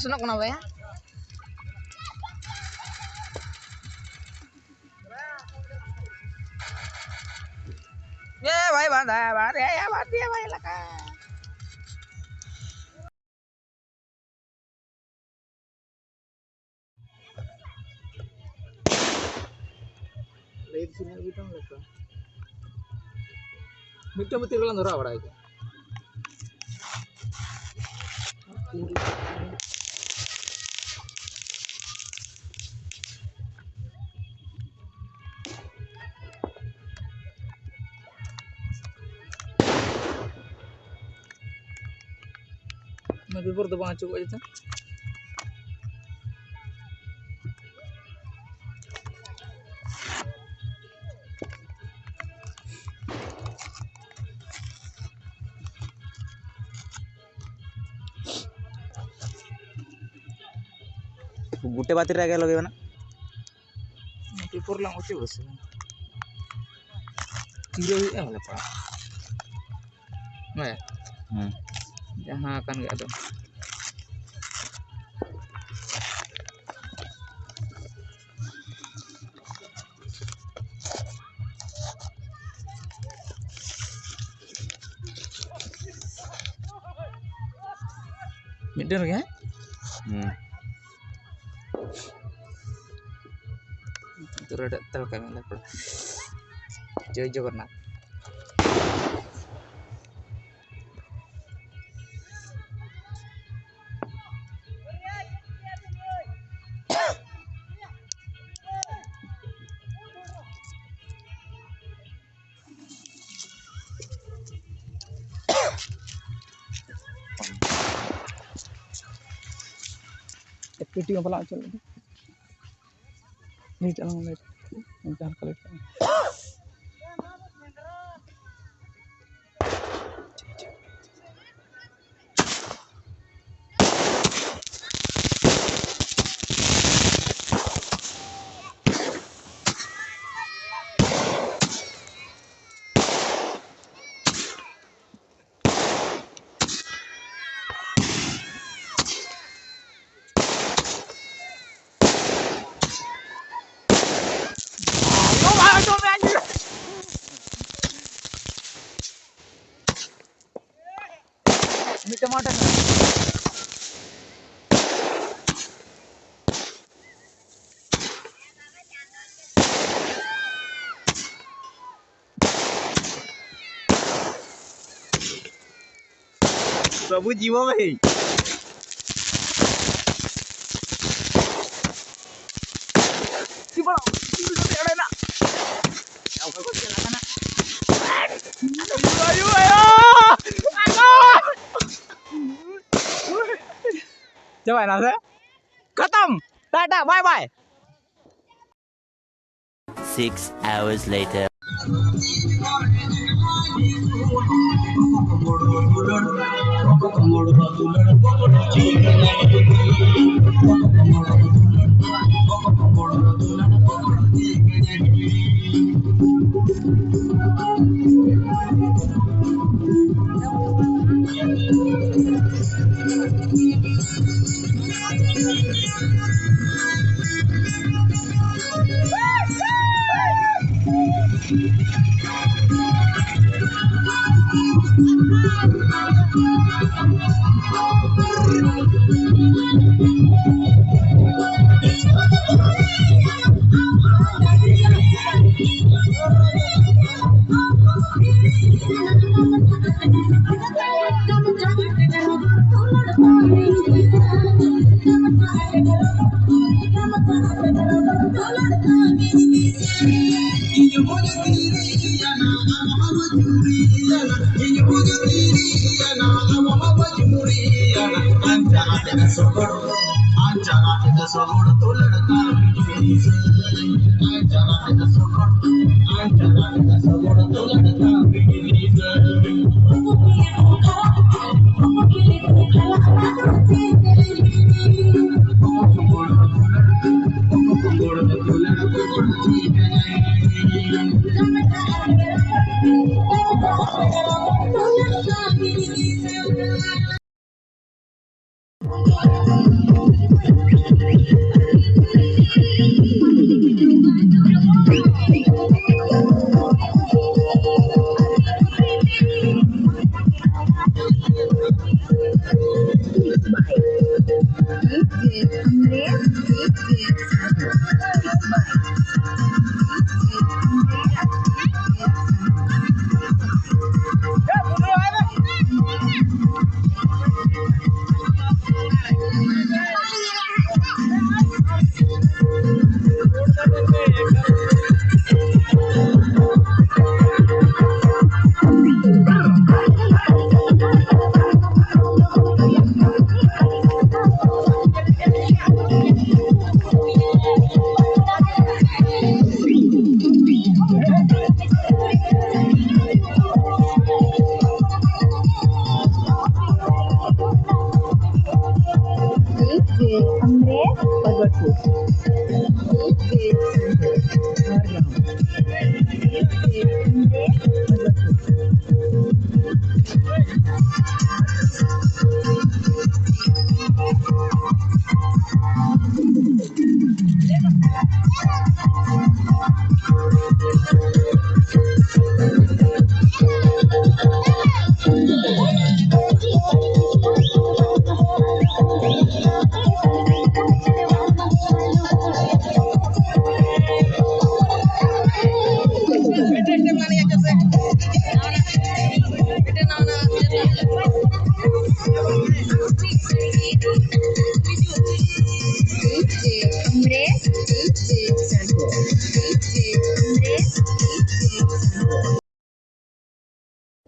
senok kenapa ya? Ya, baik banget, ya, baik lah kan. Lihat sini gitu nggak tuh? Betul kan orang orang itu. Nabi pur tuh bang cukup aja tuh. गुटे बाती रह गया लोगे ना paper lang uci bos tidak ya oleh pak nggak ya jangan akan nggak ada middle ya itu rada tel kami level jauh-jauh kena FPT yang pelak col ini jangan ngeliat jangan kalian ini tomato प्रभु जीवो भाई Coba ada nak. Aku kok jalan nak. Ayo ayo. Coba nase. Khatam. Tata bye bye. 6 hours later Thank you.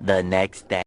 The next day.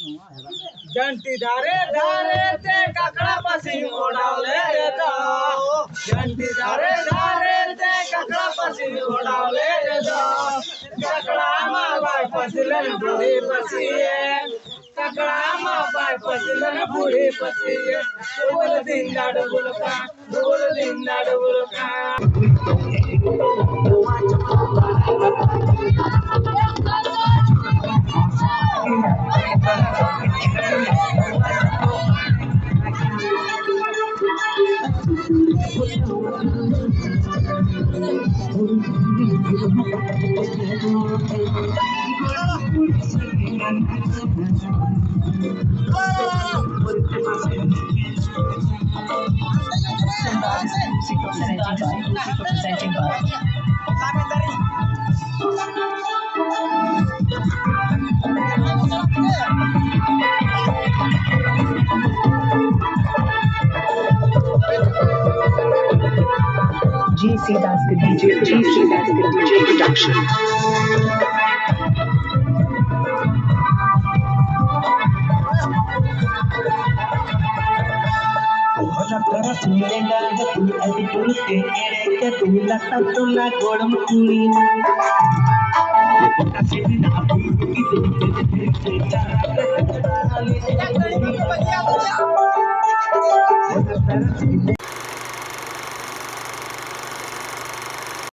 जंटी धारे धारे ते काकड़ा पसी ओढ़ावले रे दा जंटी धारे धारे ते काकड़ा पसी ओढ़ावले रे दा काकड़ा मा बाय पसलन बूढ़ी पसीए काकड़ा मा बाय पसलन बूढ़ी पसीए डबल दिन double GC Basket DJ Production.